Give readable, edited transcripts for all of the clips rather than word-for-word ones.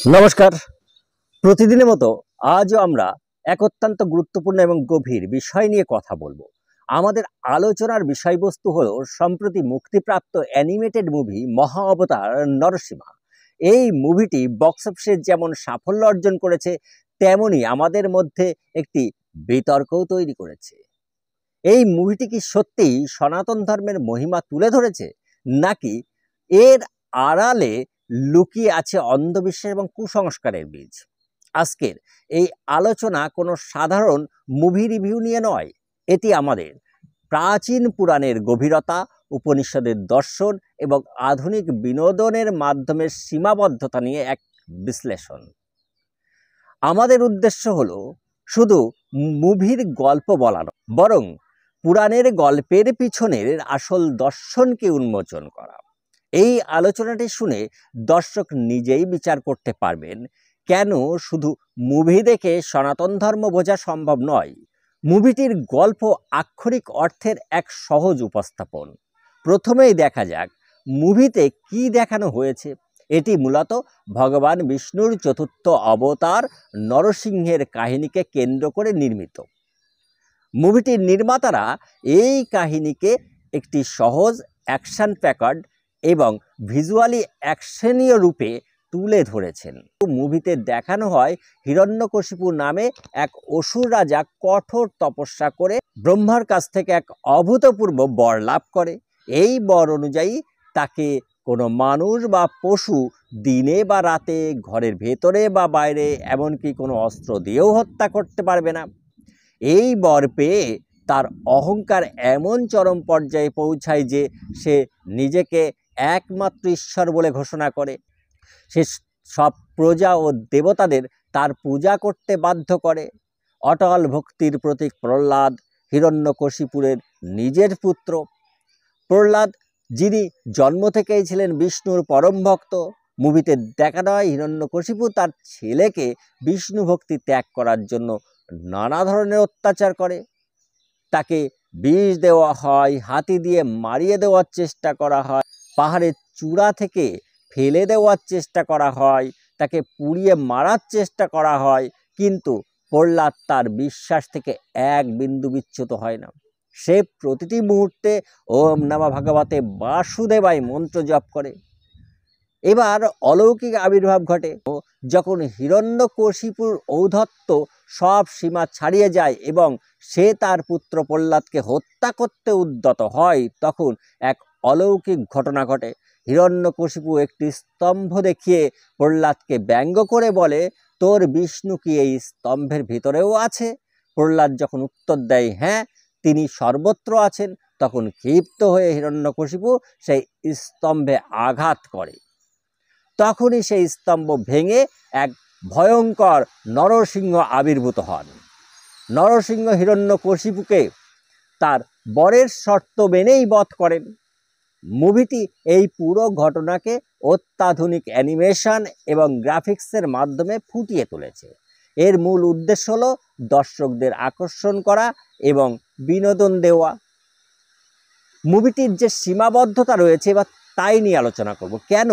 নমস্কার। প্রতিদিনের মতো আজও আমরা এক অত্যন্ত গুরুত্বপূর্ণ এবং গভীর বিষয় নিয়ে কথা বলবো। আমাদের আলোচনার বিষয়বস্তু হলো সম্প্রতি মুক্তিপ্রাপ্ত অ্যানিমেটেড মুভি মহা অবতার নরসিংহা। এই মুভিটি বক্স অফিসে যেমন সাফল্য অর্জন করেছে, তেমনি আমাদের মধ্যে একটি বিতর্কও তৈরি করেছে। এই মুভিটি কি সত্যিই সনাতন ধর্মের মহিমা তুলে ধরেছে, নাকি এর আড়ালে লুকিয়ে আছে অন্ধবিশ্বাস এবং কুসংস্কারের বীজ? আজকের এই আলোচনা কোনো সাধারণ মুভি রিভিউ নিয়ে নয়, এটি আমাদের প্রাচীন পুরাণের গভীরতা, উপনিষদের দর্শন এবং আধুনিক বিনোদনের মাধ্যমে সীমাবদ্ধতা নিয়ে এক বিশ্লেষণ। আমাদের উদ্দেশ্য হলো শুধু মুভির গল্প বলা নয়, বরং পুরাণের গল্পের পিছনের আসল দর্শনকে উন্মোচন করা। এই আলোচনাটি শুনে দর্শক নিজেই বিচার করতে পারবেন কেন শুধু মুভি দেখে সনাতন ধর্ম বোঝা সম্ভব নয়। মুভিটির গল্প আক্ষরিক অর্থের এক সহজ উপস্থাপন। প্রথমেই দেখা যাক মুভিতে কি দেখানো হয়েছে। এটি মূলত ভগবান বিষ্ণুর চতুর্থ অবতার নরসিংহের কাহিনীকে কেন্দ্র করে নির্মিত। মুভিটির নির্মাতারা এই কাহিনীকে একটি সহজ অ্যাকশন প্যাকড এবং ভিজুয়ালি অ্যাকশনীয় রূপে তুলে ধরেছেন। মুভিতে দেখানো হয় হিরণ্যকশিপু নামে এক অসুর রাজা কঠোর তপস্যা করে ব্রহ্মার কাছ থেকে এক অভূতপূর্ব বর লাভ করে। এই বর অনুযায়ী তাকে কোনো মানুষ বা পশু দিনে বা রাতে, ঘরের ভেতরে বা বাইরে, এমনকি কোনো অস্ত্র দিয়েও হত্যা করতে পারবে না। এই বর পেয়ে তার অহংকার এমন চরম পর্যায়ে পৌঁছায় যে সে নিজেকে একমাত্র ঈশ্বর বলে ঘোষণা করে। সে সব প্রজা ও দেবতাদের তার পূজা করতে বাধ্য করে। অটল ভক্তির প্রতীক প্রহ্লাদ, হিরণ্যকশিপুরের নিজের পুত্র। প্রহ্লাদ, যিনি জন্ম থেকেই ছিলেন বিষ্ণুর পরম ভক্ত। মুভিতে দেখানো হয় হিরণ্যকশিপু তার ছেলেকে বিষ্ণু ভক্তি ত্যাগ করার জন্য নানা ধরনের অত্যাচার করে। তাকে বিষ দেওয়া হয়, হাতি দিয়ে মারিয়ে দেওয়ার চেষ্টা করা হয়, পাহাড়ের চূড়া থেকে ফেলে দেওয়ার চেষ্টা করা হয়, তাকে পুড়িয়ে মারার চেষ্টা করা হয়। কিন্তু প্রহ্লাদ তার বিশ্বাস থেকে এক বিন্দু বিচ্যুত হয় না। সে প্রতিটি মুহূর্তে ওম নমঃ ভগবতে বাসুদেবায় মন্ত্র জপ করে। এবার অলৌকিক আবির্ভাব ঘটে যখন হিরণ্যকশিপুর ঔদ্ধত্য সব সীমা ছাড়িয়ে যায় এবং সে তার পুত্র প্রহ্লাদকে হত্যা করতে উদ্যত হয়। তখন এক অলৌকিক ঘটনা ঘটে। হিরণ্যকশিপু একটি স্তম্ভ দেখিয়ে প্রহ্লাদকে ব্যঙ্গ করে বলে, তোর বিষ্ণু কি এই স্তম্ভের ভিতরেও আছে? প্রহ্লাদ যখন উত্তর দেয় হ্যাঁ, তিনি সর্বত্র আছেন, তখন ক্ষিপ্ত হয়ে হিরণ্যকশিপু সেই স্তম্ভে আঘাত করে। তখনই সেই স্তম্ভ ভেঙে এক ভয়ঙ্কর নরসিংহ আবির্ভূত হন। নরসিংহ হিরণ্যকশিপুকে তার বরের শর্ত মেনেই বধ করেন। মুভিটি এই পুরো ঘটনাকে অত্যাধুনিক অ্যানিমেশন এবং গ্রাফিক্সের মাধ্যমে ফুটিয়ে তুলেছে। এর মূল উদ্দেশ্য হলো দর্শকদের আকর্ষণ করা এবং বিনোদন দেওয়া। মুভিটির যে সীমাবদ্ধতা রয়েছে বা তাই নিয়ে আলোচনা করব। কেন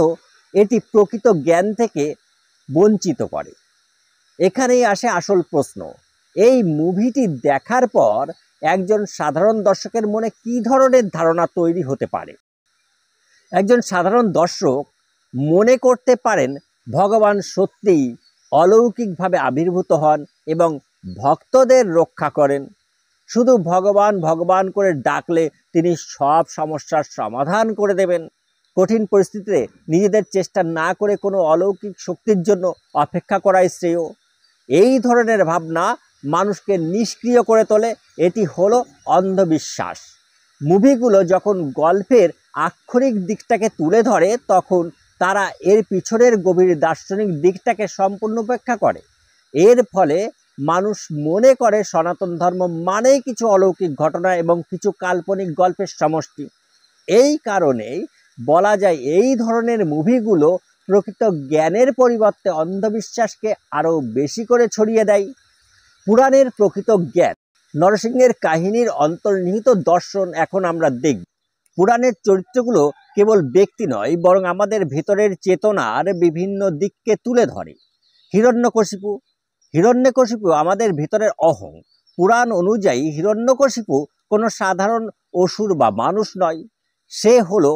এটি প্রকৃত জ্ঞান থেকে বঞ্চিত করে? এখানেই আসে আসল প্রশ্ন। এই মুভিটি দেখার পর একজন সাধারণ দর্শকের মনে কী ধরনের ধারণা তৈরি হতে পারে? একজন সাধারণ দর্শক মনে করতে পারেন ভগবান সত্যিই অলৌকিকভাবে আবির্ভূত হন এবং ভক্তদের রক্ষা করেন। শুধু ভগবান ভগবান করে ডাকলে তিনি সব সমস্যার সমাধান করে দেবেন। কঠিন পরিস্থিতিতে নিজেদের চেষ্টা না করে কোনো অলৌকিক শক্তির জন্য অপেক্ষা করাই শ্রেয়। এই ধরনের ভাবনা মানুষকে নিষ্ক্রিয় করে তোলে। এটি হলো অন্ধবিশ্বাস। মুভিগুলো যখন গল্পের আক্ষরিক দিকটাকে তুলে ধরে, তখন তারা এর পিছনের গভীর দার্শনিক দিকটাকে সম্পূর্ণ উপেক্ষা করে। এর ফলে মানুষ মনে করে সনাতন ধর্ম মানেই কিছু অলৌকিক ঘটনা এবং কিছু কাল্পনিক গল্পের সমষ্টি। এই কারণেই বলা যায় এই ধরনের মুভিগুলো প্রকৃত জ্ঞানের পরিবর্তে অন্ধবিশ্বাসকে আরও বেশি করে ছড়িয়ে দেয়। পুরাণের প্রকৃত জ্ঞান, নরসিংহের কাহিনীর অন্তর্নিহিত দর্শন এখন আমরা দেখব। পুরাণের চরিত্রগুলো কেবল ব্যক্তি নয়, বরং আমাদের ভেতরের চেতনার বিভিন্ন দিককে তুলে ধরে। হিরণ্যকশিপু আমাদের ভেতরের অহং। পুরাণ অনুযায়ী হিরণ্যকশিপু কোনো সাধারণ অসুর বা মানুষ নয়, সে হলো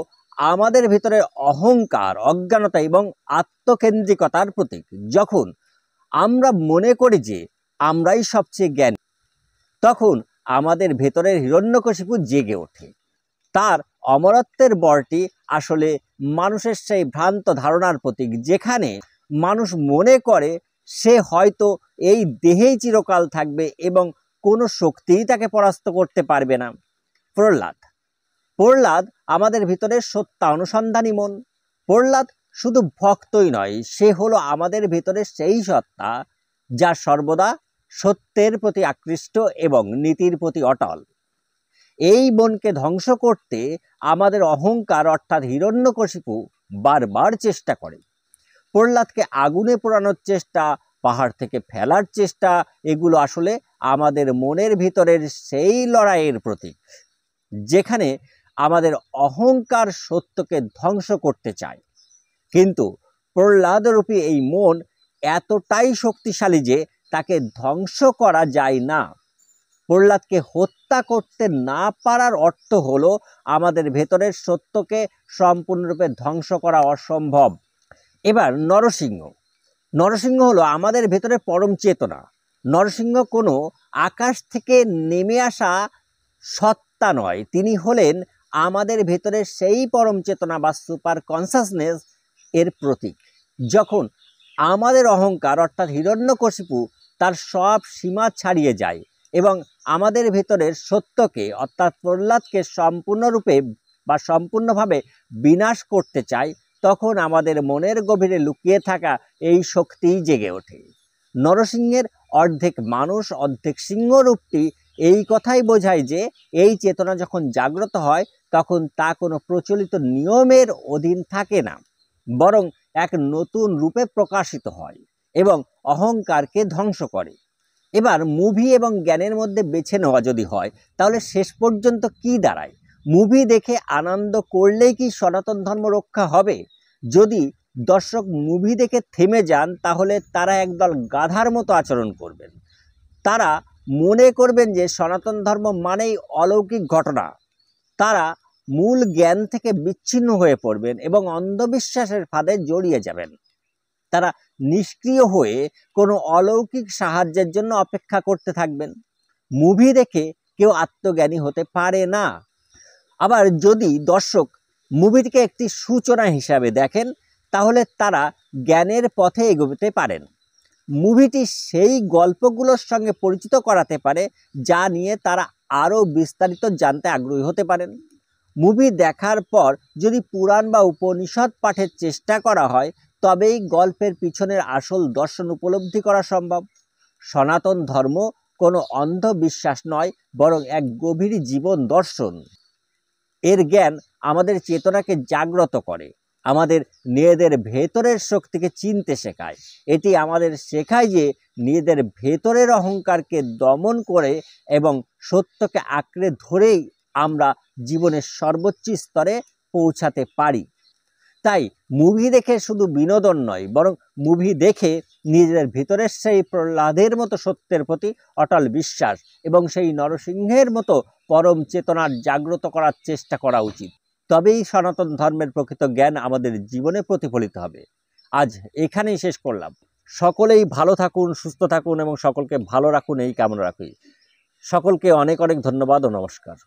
আমাদের ভেতরের অহংকার, অজ্ঞানতা এবং আত্মকেন্দ্রিকতার প্রতীক। যখন আমরা মনে করি যে আমরাই সবচেয়ে জ্ঞানী, তখন আমাদের ভেতরের হিরণ্যকশিপু জেগে ওঠে। তার অমরত্বের বরটি আসলে মানুষের সেই ভ্রান্ত ধারণার প্রতীক, যেখানে মানুষ মনে করে সে হয়তো এই দেহেই চিরকাল থাকবে এবং কোনো শক্তিই তাকে পরাস্ত করতে পারবে না। প্রহ্লাদ আমাদের ভিতরে সত্যানুসন্ধানী মন। প্রহ্লাদ শুধু ভক্তই নয়, সে হলো আমাদের ভিতরে সেই সত্তা যা সর্বদা সত্যের প্রতি আকৃষ্ট এবং নীতির প্রতি অটল। এই মনকে ধ্বংস করতে আমাদের অহংকার অর্থাৎ হিরণ্যকশিপু বারবার চেষ্টা করে। প্রহ্লাদকে আগুনে পোড়ানোর চেষ্টা, পাহাড় থেকে ফেলার চেষ্টা, এগুলো আসলে আমাদের মনের ভিতরের সেই লড়াইয়ের প্রতীক, যেখানে আমাদের অহংকার সত্যকে ধ্বংস করতে চায়। কিন্তু প্রহ্লাদরূপী এই মন এতটাই শক্তিশালী যে তাকে ধ্বংস করা যায় না। প্রহ্লাদকে হত্যা করতে না পারার অর্থ হলো আমাদের ভেতরের সত্যকে সম্পূর্ণরূপে ধ্বংস করা অসম্ভব। এবার নরসিংহ হলো আমাদের ভেতরে পরম চেতনা। নরসিংহ কোনো আকাশ থেকে নেমে আসা সত্তা নয়, তিনি হলেন আমাদের ভেতরে সেই পরম চেতনা বা সুপার কনসাসনেস এর প্রতীক। যখন আমাদের অহংকার অর্থাৎ হিরণ্যকশিপু তার সব সীমা ছাড়িয়ে যায় এবং আমাদের ভেতরের সত্যকে অর্থাৎ প্রহ্লাদকে সম্পূর্ণরূপে বা সম্পূর্ণভাবে বিনাশ করতে চায়, তখন আমাদের মনের গভীরে লুকিয়ে থাকা এই শক্তিই জেগে ওঠে। নরসিংহের অর্ধেক মানুষ অর্ধেক সিংহ রূপটি এই কথাই বোঝায় যে এই চেতনা যখন জাগ্রত হয় তখন তা কোনো প্রচলিত নিয়মের অধীন থাকে না, বরং এক নতুন রূপে প্রকাশিত হয় এবং অহংকারকে ধ্বংস করে। এবার মুভি এবং জ্ঞানের মধ্যে বেছে নেওয়া যদি হয়, তাহলে শেষ পর্যন্ত কি দাঁড়ায়? মুভি দেখে আনন্দ করলেই কি সনাতন ধর্ম রক্ষা হবে? যদি দর্শক মুভি দেখে থেমে যান, তাহলে তারা একদল গাধার মতো আচরণ করবেন। তারা মনে করবেন যে সনাতন ধর্ম মানেই অলৌকিক ঘটনা। তারা মূল জ্ঞান থেকে বিচ্ছিন্ন হয়ে পড়বেন এবং অন্ধবিশ্বাসের ফাঁদে জড়িয়ে যাবেন। তারা নিষ্ক্রিয় হয়ে কোনো অলৌকিক সাহায্যের জন্য অপেক্ষা করতে থাকবেন। মুভি দেখে কেউ আত্মজ্ঞানী হতে পারে না। আবার যদি দর্শক মুভিটিকে একটি সূচনা হিসাবে দেখেন, তাহলে তারা জ্ঞানের পথে এগোতে পারেন। মুভিটি সেই গল্পগুলোর সঙ্গে পরিচিত করাতে পারে যা নিয়ে তারা আরও বিস্তারিত জানতে আগ্রহী হতে পারেন। মুভি দেখার পর যদি পুরাণ বা উপনিষদ পাঠের চেষ্টা করা হয়, তবেই গল্পের পিছনের আসল দর্শন উপলব্ধি করা সম্ভব। সনাতন ধর্ম কোনো অন্ধবিশ্বাস নয়, বরং এক গভীর জীবন দর্শন। এর জ্ঞান আমাদের চেতনাকে জাগ্রত করে, আমাদের নিজেদের ভেতরের শক্তিকে চিনতে শেখায়। এটি আমাদের শেখায় যে নিজেদের ভেতরের অহংকারকে দমন করে এবং সত্যকে আঁকড়ে ধরেই আমরা জীবনের সর্বোচ্চ স্তরে পৌঁছাতে পারি। তাই মুভি দেখে শুধু বিনোদন নয়, বরং মুভি দেখে নিজেদের ভিতরের সেই প্রহ্লাদের মতো সত্যের প্রতি অটল বিশ্বাস এবং সেই নরসিংহের মতো পরম চেতনার জাগ্রত করার চেষ্টা করা উচিত। তবেই সনাতন ধর্মের প্রকৃত জ্ঞান আমাদের জীবনে প্রতিফলিত হবে। আজ এখানেই শেষ করলাম। সকলেই ভালো থাকুন, সুস্থ থাকুন এবং সকলকে ভালো রাখুন, এই কামনা রাখি। সকলকে অনেক অনেক ধন্যবাদ ও নমস্কার।